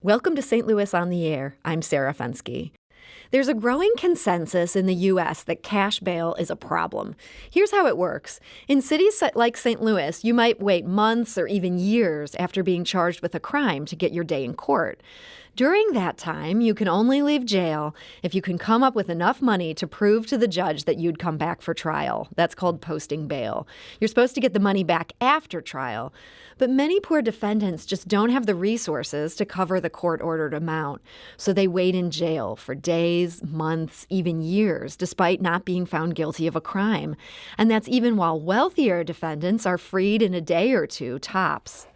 Welcome to St. Louis on the Air. I'm Sarah Fenske. There's a growing consensus in the U.S. that cash bail is a problem. Here's how it works. In cities like St. Louis, you might wait months or even years after being charged with a crime to get your day in court. During that time, you can only leave jail if you can come up with enough money to prove to the judge that you'd come back for trial. That's called posting bail. You're supposed to get the money back after trial. But many poor defendants just don't have the resources to cover the court-ordered amount. So they wait in jail for days, months, even years, despite not being found guilty of a crime. And that's even while wealthier defendants are freed in a day or two, tops.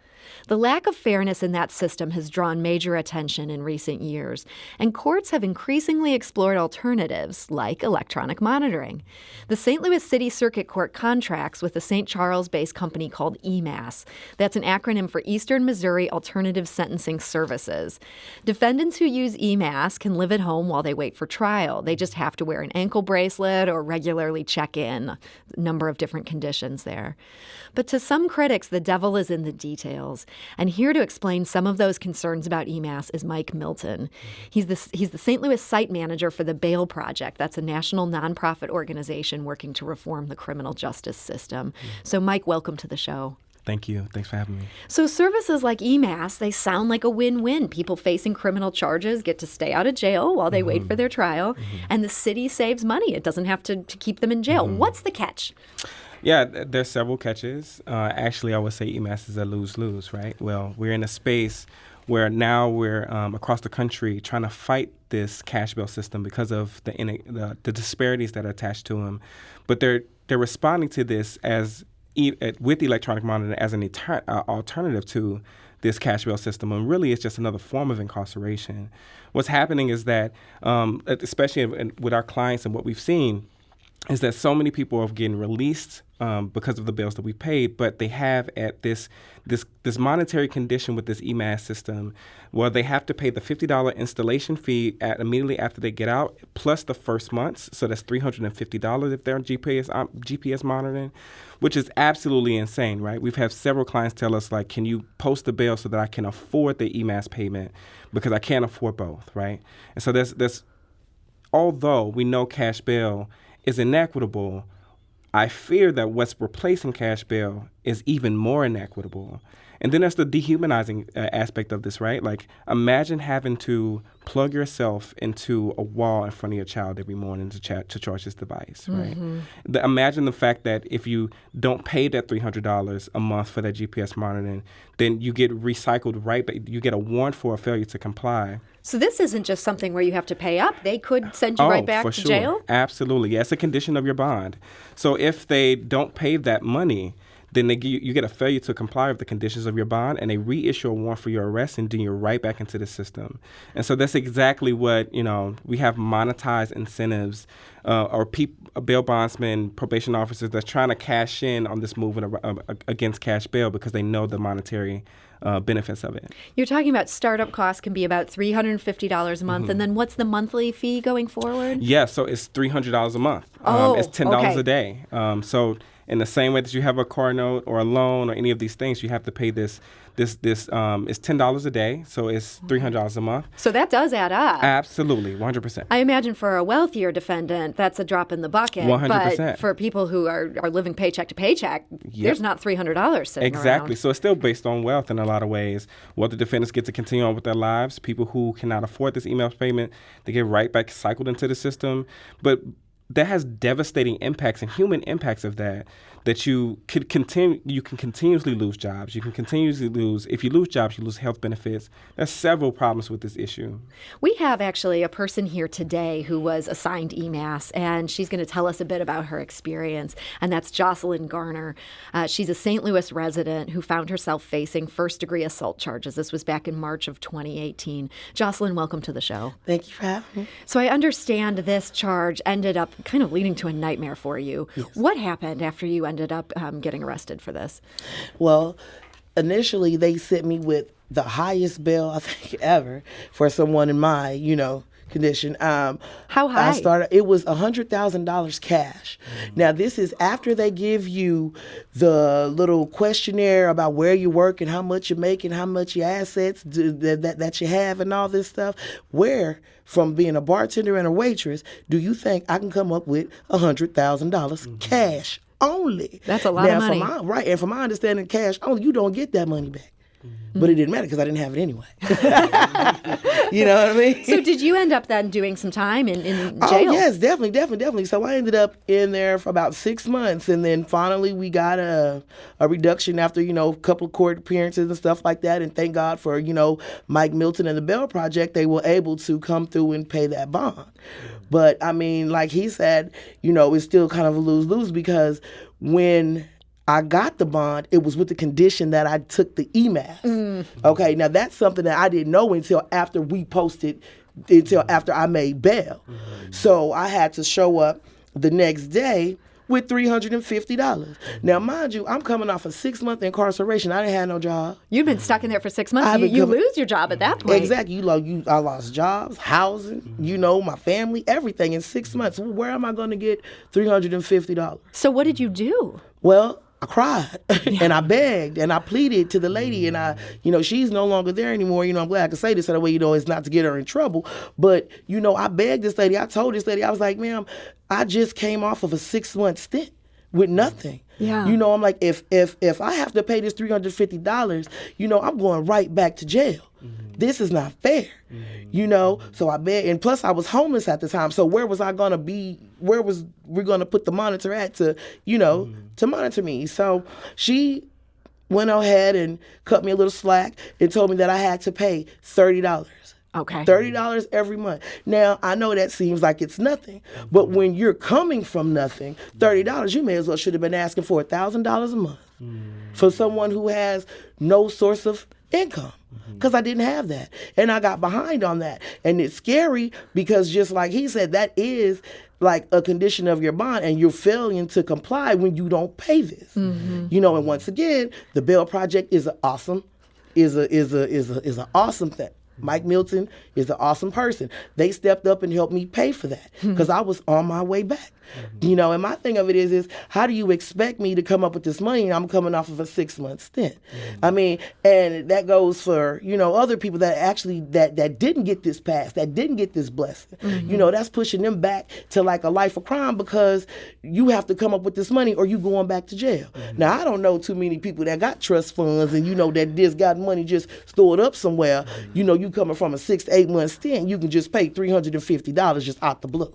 The lack of fairness in that system has drawn major attention in recent years, and courts have increasingly explored alternatives like electronic monitoring. The St. Louis City Circuit Court contracts with a St. Charles-based company called EMAS. That's an acronym for Eastern Missouri Alternative Sentencing Services. Defendants who use EMAS can live at home while they wait for trial. They just have to wear an ankle bracelet or regularly check in. A number of different conditions there. But to some critics, the devil is in the details. And here to explain some of those concerns about EMAS is Mike Milton. He's the St. Louis site manager for the Bail Project. That's a national nonprofit organization working to reform the criminal justice system. So, Mike, welcome to the show. Thank you. Thanks for having me. So services like EMAS, they sound like a win-win. People facing criminal charges get to stay out of jail while they wait for their trial, and the city saves money. It doesn't have to keep them in jail. What's the catch? Yeah, there's several catches. Actually, I would say EMAS is a lose-lose, right? Well, we're in a space where now we're across the country trying to fight this cash bail system because of the disparities that are attached to them. But they're responding to this as with electronic monitoring as an alternative to this cash bail system, and really it's just another form of incarceration. What's happening is that, especially with our clients and what we've seen, is that so many people are getting released because of the bills that we paid, but they have at this monetary condition with this EMAS system where they have to pay the $50 installation fee immediately after they get out, plus the first month's, so that's $350 if they're on GPS monitoring, which is absolutely insane, right? We've had several clients tell us, like, can you post the bail so that I can afford the EMAS payment because I can't afford both, right? And so there's although we know cash bail is inequitable, I fear that what's replacing cash bail is even more inequitable. And then there's the dehumanizing aspect of this, right? Like, imagine having to plug yourself into a wall in front of your child every morning to charge this device, right? Imagine the fact that if you don't pay that $300 a month for that GPS monitoring, then you get recycled right back. You get a warrant for a failure to comply. So this isn't just something where you have to pay up. They could send you right back to jail? Absolutely. Yeah, it's a condition of your bond. So if they don't pay that money, then you get a failure to comply with the conditions of your bond, and they reissue a warrant for your arrest, and then you're right back into the system. And so that's exactly what, we have monetized incentives or bail bondsmen, probation officers that's trying to cash in on this movement against cash bail because they know the monetary benefits of it. You're talking about startup costs can be about $350 a month, and then what's the monthly fee going forward? Yeah, so it's $300 a month. It's $10 a day. So in the same way that you have a car note or a loan or any of these things, you have to pay this it's $10 a day, so it's $300 a month. So that does add up. Absolutely, 100%. I imagine for a wealthier defendant, that's a drop in the bucket. 100%. But for people who are living paycheck to paycheck, there's not $300 sitting Exactly. around. So it's still based on wealth in a lot of ways. Wealthy defendants get to continue on with their lives. People who cannot afford this email payment, they get right back cycled into the system. But that has devastating impacts and human impacts of that you can continuously lose jobs. You can continuously lose, if you lose jobs, you lose health benefits. There's several problems with this issue. We have actually a person here today who was assigned EMAS, and she's going to tell us a bit about her experience, and that's Jocelyn Garner. She's a St. Louis resident who found herself facing first-degree assault charges. This was back in March of 2018. Jocelyn, welcome to the show. Thank you for having me. So I understand this charge ended up kind of leading to a nightmare for you. Yes. What happened after you ended up getting arrested for this? Well, initially they sent me with the highest bail I think ever for someone in my, condition. How high? It was $100,000 cash. Now, this is after they give you the little questionnaire about where you work and how much you make and how much your assets that you have and all this stuff. Where, from being a bartender and a waitress, do you think I can come up with $100,000 cash only? That's a lot of money. Right, and from my understanding, cash only, you don't get that money back. But it didn't matter because I didn't have it anyway. You know what I mean? So did you end up then doing some time in jail? Oh, yes, definitely. So I ended up in there for about 6 months, and then finally we got a reduction after, a couple of court appearances and stuff like that. And thank God for, Mike Milton and the Bell Project, they were able to come through and pay that bond. But, I mean, like he said, it's still kind of a lose-lose because when I got the bond, it was with the condition that I took the EMAS. Okay, now that's something that I didn't know until after after I made bail. So I had to show up the next day with $350. Now, mind you, I'm coming off a 6-month incarceration. I didn't have no job. You've been stuck in there for 6 months. You lose your job at that point. Exactly. I lost jobs, housing, my family, everything in 6 months. Where am I going to get $350? So what did you do? Well, I cried and I begged and I pleaded to the lady, and she's no longer there anymore. I'm glad I can say this so that way, it's not to get her in trouble. But, I begged this lady. I told this lady, I was like, ma'am, I just came off of a 6-month stint with nothing. Yeah. I'm like, if I have to pay this $350, I'm going right back to jail. This is not fair. So I begged, and plus I was homeless at the time. So where was I going to be? Where was we going to put the monitor at to monitor me? So she went ahead and cut me a little slack and told me that I had to pay $30. Okay. $30 every month. Now, I know that seems like it's nothing, but when you're coming from nothing, $30, you may as well should have been asking for $1,000 a month for someone who has no source of income, because I didn't have that. And I got behind on that. And it's scary because just like he said, that is like a condition of your bond, and you're failing to comply when you don't pay this. And once again, the Bell Project is an awesome thing. Mike Milton is an awesome person. They stepped up and helped me pay for that because I was on my way back. And my thing of it is how do you expect me to come up with this money and I'm coming off of a 6-month stint? I mean, and that goes for, other people that actually that didn't get this pass, that didn't get this blessing. That's pushing them back to like a life of crime because you have to come up with this money or you going back to jail. Now, I don't know too many people that got trust funds and that just got money just stored up somewhere. You coming from a 6 to 8 month stint, you can just pay $350 just out the blue.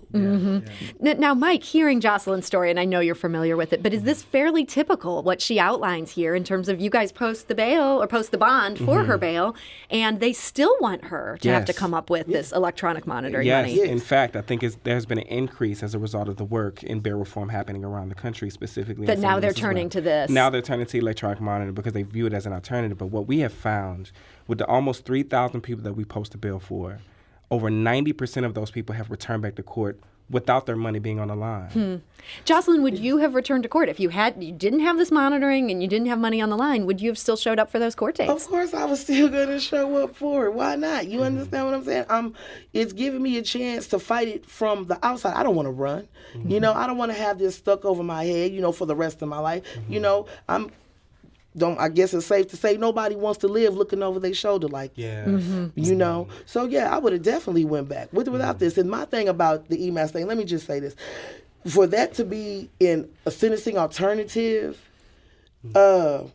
Now, Mike, hearing Jocelyn's story, and I know you're familiar with it, but is this fairly typical, what she outlines here, in terms of you guys post the bail or post the bond for her bail, and they still want her to have to come up with this electronic monitoring money? Yes, in fact, I think there's been an increase as a result of the work in bail reform happening around the country, specifically. But now they're turning to this. Now they're turning to electronic monitoring because they view it as an alternative. But what we have found with the almost 3,000 people that we post a bail for, over 90% of those people have returned back to court without their money being on the line. Jocelyn, would you have returned to court if you didn't have this monitoring and you didn't have money on the line? Would you have still showed up for those court dates? Of course, I was still going to show up for it. Why not? You understand what I'm saying? It's giving me a chance to fight it from the outside. I don't want to run. I don't want to have this stuck over my head, for the rest of my life. I guess it's safe to say nobody wants to live looking over their shoulder like that. So yeah, I would have definitely went back with or without this. And my thing about the EMAS thing, let me just say this. For that to be in a sentencing alternative, oh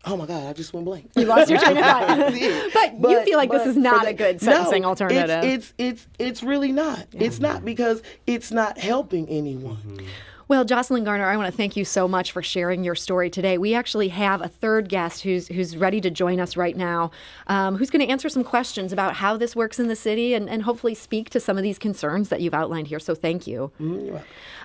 my God, I just went blank. You lost your train of thought. But you feel like this is not a good sentencing alternative. It's really not. It's not, because it's not helping anyone. Well, Jocelyn Garner, I want to thank you so much for sharing your story today. We actually have a third guest who's ready to join us right now, who's going to answer some questions about how this works in the city and hopefully speak to some of these concerns that you've outlined here. So thank you.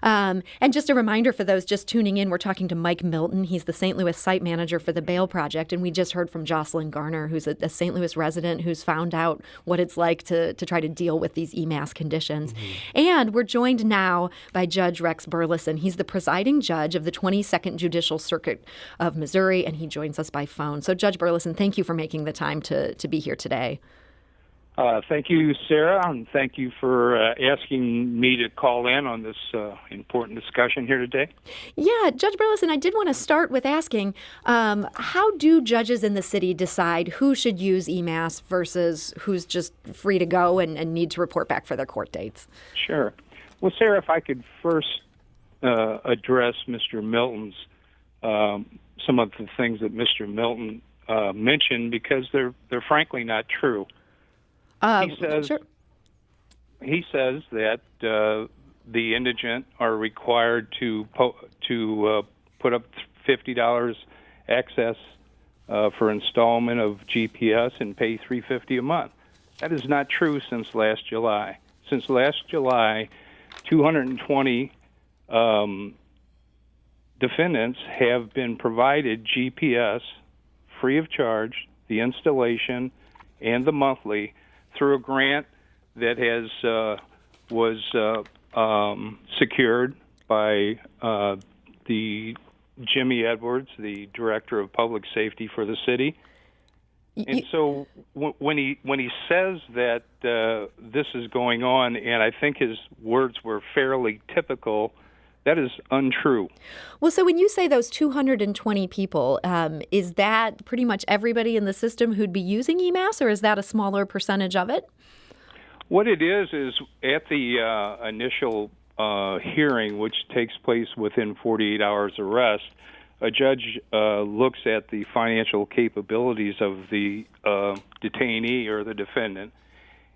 And just a reminder for those just tuning in, we're talking to Mike Milton. He's the St. Louis site manager for the Bail Project. And we just heard from Jocelyn Garner, who's a St. Louis resident who's found out what it's like to try to deal with these EMAS conditions. And we're joined now by Judge Rex Burleson. He's the presiding judge of the 22nd Judicial Circuit of Missouri, and he joins us by phone. So, Judge Burleson, thank you for making the time to be here today. Thank you, Sarah, and thank you for asking me to call in on this important discussion here today. Yeah, Judge Burleson, I did want to start with asking, how do judges in the city decide who should use EMAS versus who's just free to go and need to report back for their court dates? Sure. Well, Sarah, if I could first address Mr. Milton's, some of the things that Mr. Milton mentioned, because they're frankly not true. Sure. He says that the indigent are required to put up $50 excess for installment of GPS and pay $350 a month. That is not true since last July. Since last July, 220 defendants have been provided GPS free of charge, the installation and the monthly, through a grant that was secured by the Jimmy Edwards, the Director of Public Safety for the city. And so when he says that this is going on, and I think his words were fairly typical, that is untrue. Well, so when you say those 220 people, is that pretty much everybody in the system who'd be using EMAS, or is that a smaller percentage of it? What it is at the initial hearing, which takes place within 48 hours arrest, a judge looks at the financial capabilities of the detainee or the defendant,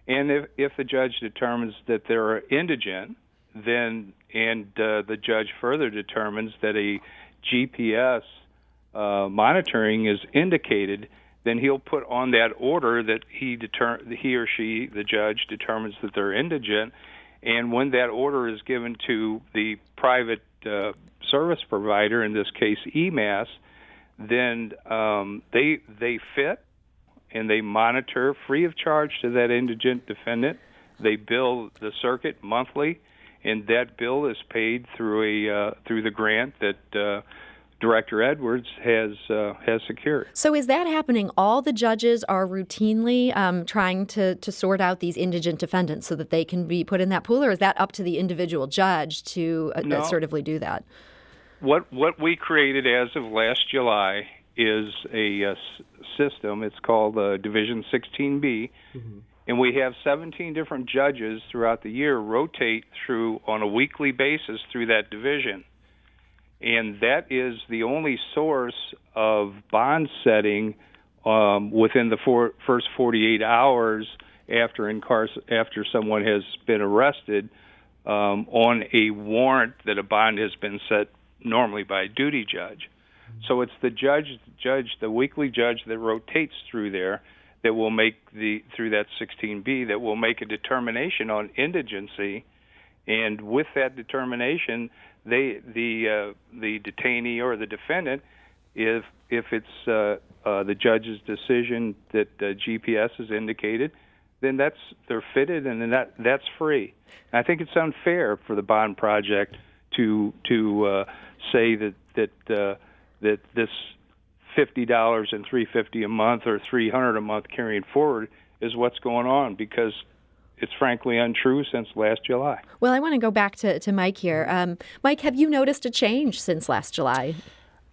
and if the judge determines that they're indigent, then the judge further determines that a GPS monitoring is indicated, then he'll put on that order that he or she, the judge, determines that they're indigent. And when that order is given to the private service provider, in this case EMAS, then they fit and they monitor free of charge to that indigent defendant. They bill the circuit monthly, and that bill is paid through the grant that Director Edwards has secured. So is that happening? All the judges are routinely trying to sort out these indigent defendants so that they can be put in that pool, or is that up to the individual judge to assertively do that? What we created as of last July is a system. It's called Division 16B. Mm-hmm. And we have 17 different judges throughout the year rotate through on a weekly basis through that division. And that is the only source of bond setting within the first 48 hours after someone has been arrested on a warrant that a bond has been set normally by a duty judge. So it's the the weekly judge that rotates through there that will make through that 16B, that will make a determination on indigency, and with that determination, the detainee or the defendant, if it's the judge's decision that GPS is indicated, then they're fitted, and then that's free. And I think it's unfair for the bond project to say that this $50 and $350 a month or $300 a month carrying forward is what's going on, because it's frankly untrue since last July. Well, I want to go back to Mike here. Mike, have you noticed a change since last July?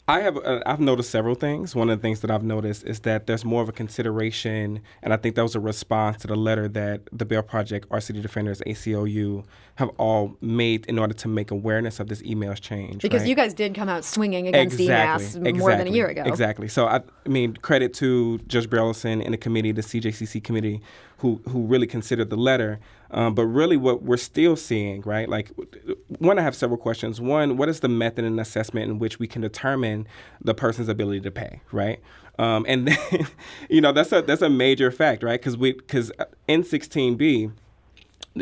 I've noticed several things. One of the things that I've noticed is that there's more of a consideration, and I think that was a response to the letter that the Bail Project, our City Defenders, ACLU, have all made in order to make awareness of this EMAS change. Because you guys did come out swinging against EMAS more than a year ago. Exactly. So, I mean, credit to Judge Burleson and the committee, the CJCC committee, who really considered the letter. But really what we're still seeing, right? Like, one, I have several questions. One, what is the method and assessment in which we can determine the person's ability to pay, right? And then, that's a major fact, right? Because in 16B,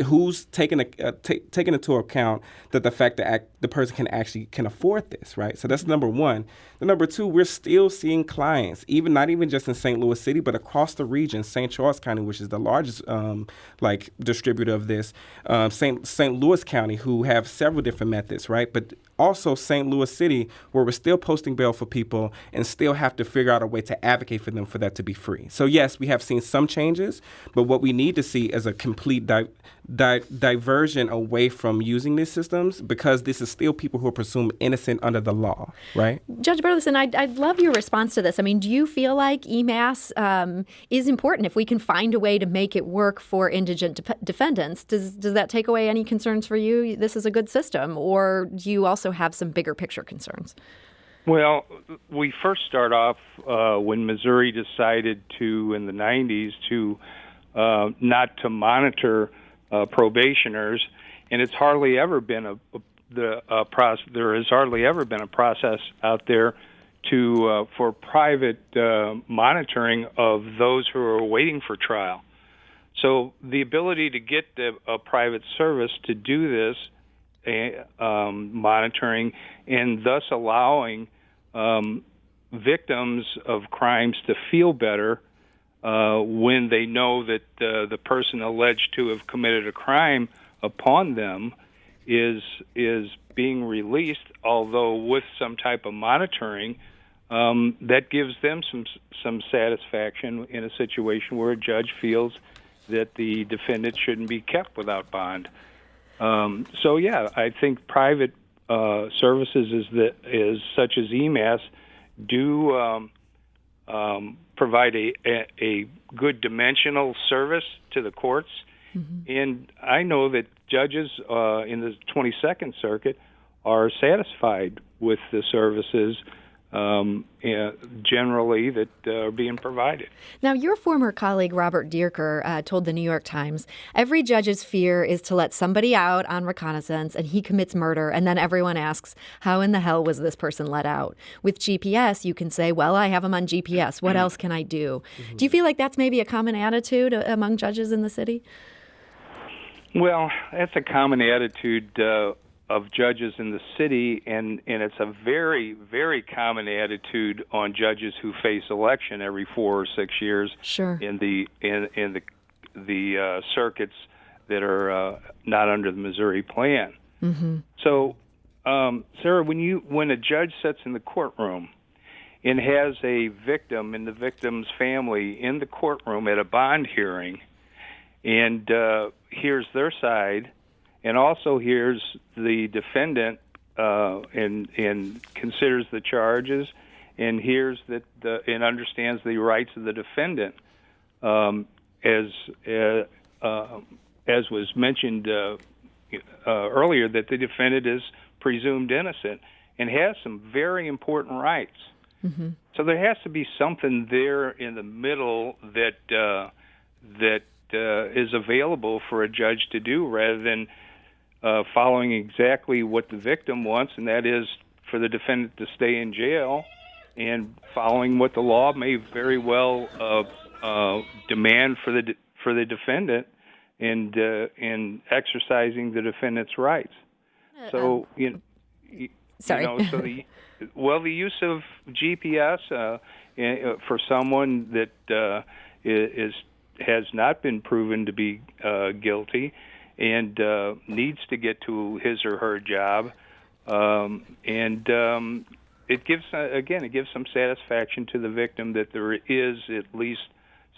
who's taking into account that the fact that the person can afford this, right? So that's number one. The number two, we're still seeing clients, not even just in St. Louis City, but across the region, St. Charles County, which is the largest distributor of this, St. Louis County, who have several different methods, right? But also St. Louis City, where we're still posting bail for people and still have to figure out a way to advocate for them for that to be free. So yes, we have seen some changes, but what we need to see is a complete diversion away from using these systems, because this is still people who are presumed innocent under the law, right? Judge Burleson, I'd love your response to this. I mean, do you feel like EMAS is important if we can find a way to make it work for indigent defendants? Does that take away any concerns for you? This is a good system, or do you also have some bigger picture concerns? Well, we first start off when Missouri decided to, in the 90s, to not to monitor probationers, and it's hardly ever been there has hardly ever been a process out there to for private monitoring of those who are waiting for trial. So the ability to get a private service to do this monitoring, and thus allowing victims of crimes to feel better when they know that the person alleged to have committed a crime upon them is being released, although with some type of monitoring, that gives them some satisfaction in a situation where a judge feels that the defendant shouldn't be kept without bond. So yeah, I think private services such as EMAS do provide a good dimensional service to the courts. Mm-hmm. And I know that judges in the 22nd Circuit are satisfied with the services generally that are being provided. Now, your former colleague, Robert Dierker, told the New York Times, every judge's fear is to let somebody out on reconnaissance and he commits murder, and then everyone asks, how in the hell was this person let out? With GPS, you can say, well, I have him on GPS. What else can I do? Mm-hmm. Do you feel like that's maybe a common attitude among judges in the city? Well, that's a common attitude of judges in the city, and it's a very, very common attitude on judges who face election every 4 or 6 years. Sure. In the circuits that are not under the Missouri plan. Mm-hmm. So, Sarah, when a judge sits in the courtroom and has a victim and the victim's family in the courtroom at a bond hearing, and hears their side, and also hears the defendant and considers the charges, and hears that and understands the rights of the defendant, as was mentioned earlier, that the defendant is presumed innocent and has some very important rights. Mm-hmm. So there has to be something there in the middle that is available for a judge to do, rather than following exactly what the victim wants, and that is for the defendant to stay in jail, and following what the law may very well demand for the defendant, and exercising the defendant's rights. So sorry. The use of GPS for someone that has not been proven to be guilty and needs to get to his or her job, and it gives some satisfaction to the victim that there is at least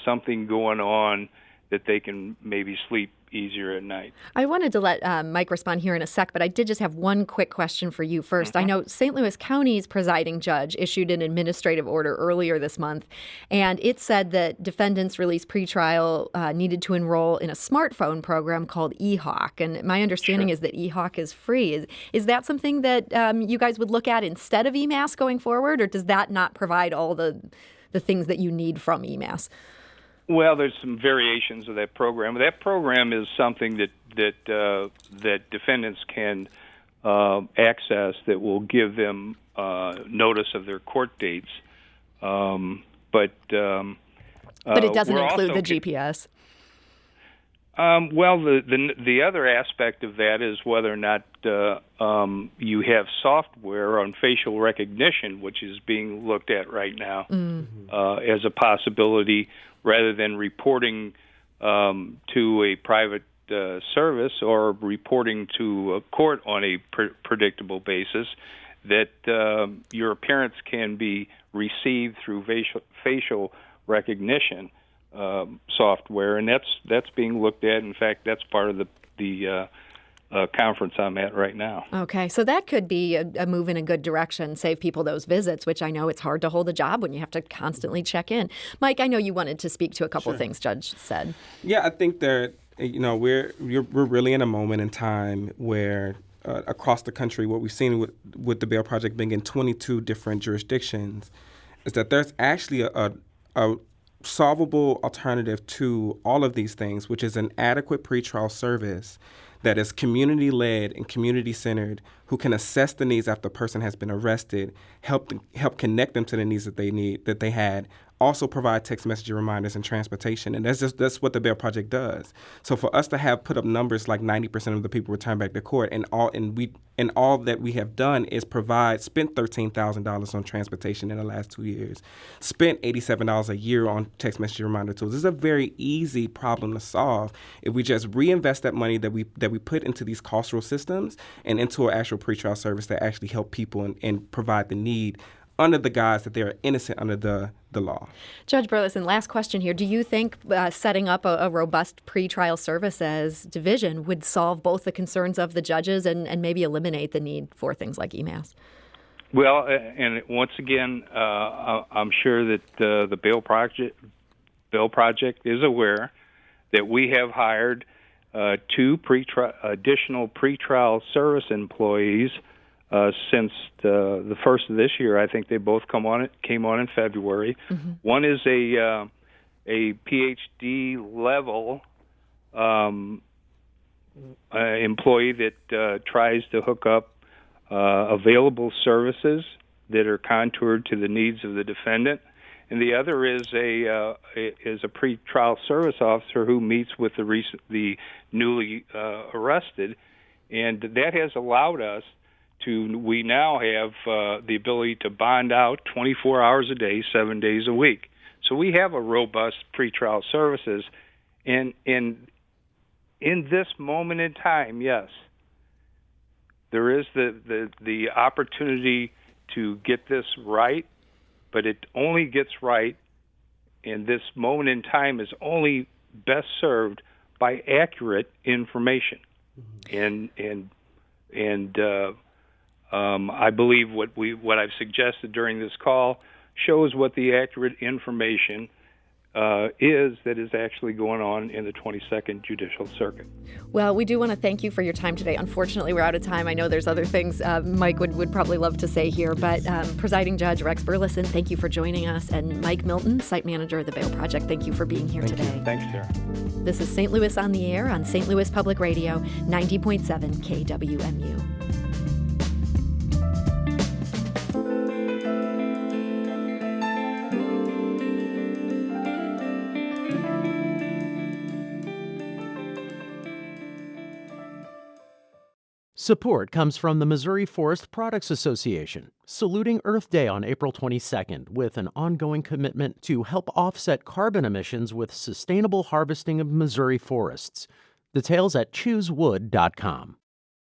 something going on that they can maybe sleep easier at night. I wanted to let Mike respond here in a sec, but I did just have one quick question for you first. Mm-hmm. I know St. Louis County's presiding judge issued an administrative order earlier this month, and it said that defendants released pretrial needed to enroll in a smartphone program called eHawk. And my understanding is that eHawk is free. Is that something that you guys would look at instead of EMAS going forward, or does that not provide all the things that you need from EMAS? Well, there's some variations of that program. That program is something that defendants can access that will give them notice of their court dates. But it doesn't include the GPS. Well, the other aspect of that is whether or not you have software on facial recognition, which is being looked at right now as a possibility, rather than reporting to a private service or reporting to a court on a predictable basis, that your appearance can be received through facial recognition software, and that's being looked at. In fact, that's part of the conference I'm at right now. Okay, so that could be a move in a good direction, save people those visits, which I know it's hard to hold a job when you have to constantly check in. Mike, I know you wanted to speak to a couple of things Judge said. Yeah, I think that we're really in a moment in time where across the country, what we've seen with the Bail Project being in 22 different jurisdictions is that there's actually a solvable alternative to all of these things, which is an adequate pretrial service that is community-led and community-centered, who can assess the needs after a person has been arrested, help connect them to the needs that they had, also provide text messaging reminders and transportation. And that's what the Bail Project does. So for us to have put up numbers like 90% of the people return back to court, and all that we have done is spent $13,000 on transportation in the last 2 years, spent $87 a year on text messaging reminder tools. This is a very easy problem to solve if we just reinvest that money that we put into these carceral systems and into an actual pretrial service that actually help people and provide the need under the guise that they are innocent under the law. Judge Burleson, last question here. Do you think setting up a robust pretrial services division would solve both the concerns of the judges and maybe eliminate the need for things like EMAS? Well, and once again, I'm sure that the Bail Project is aware that we have hired 2 additional pretrial service employees since the first of this year. I think they both came on in February. Mm-hmm. One is a PhD level employee that tries to hook up available services that are contoured to the needs of the defendant, and the other is a pretrial service officer who meets with the newly arrested, and that has allowed us we now have the ability to bond out 24 hours a day, 7 days a week. So we have a robust pretrial services. And in this moment in time, yes, there is the opportunity to get this right, but it only gets right in this moment in time is only best served by accurate information. Mm-hmm. And I believe what I've suggested during this call shows what the accurate information that is actually going on in the 22nd Judicial Circuit. Well, we do want to thank you for your time today. Unfortunately, we're out of time. I know there's other things Mike would probably love to say here, but Presiding Judge Rex Burleson, thank you for joining us. And Mike Milton, Site Manager of the Bail Project, thank you for being here today. Thanks, Sarah. This is St. Louis on the Air on St. Louis Public Radio, 90.7 KWMU. Support comes from the Missouri Forest Products Association, saluting Earth Day on April 22nd with an ongoing commitment to help offset carbon emissions with sustainable harvesting of Missouri forests. Details at choosewood.com.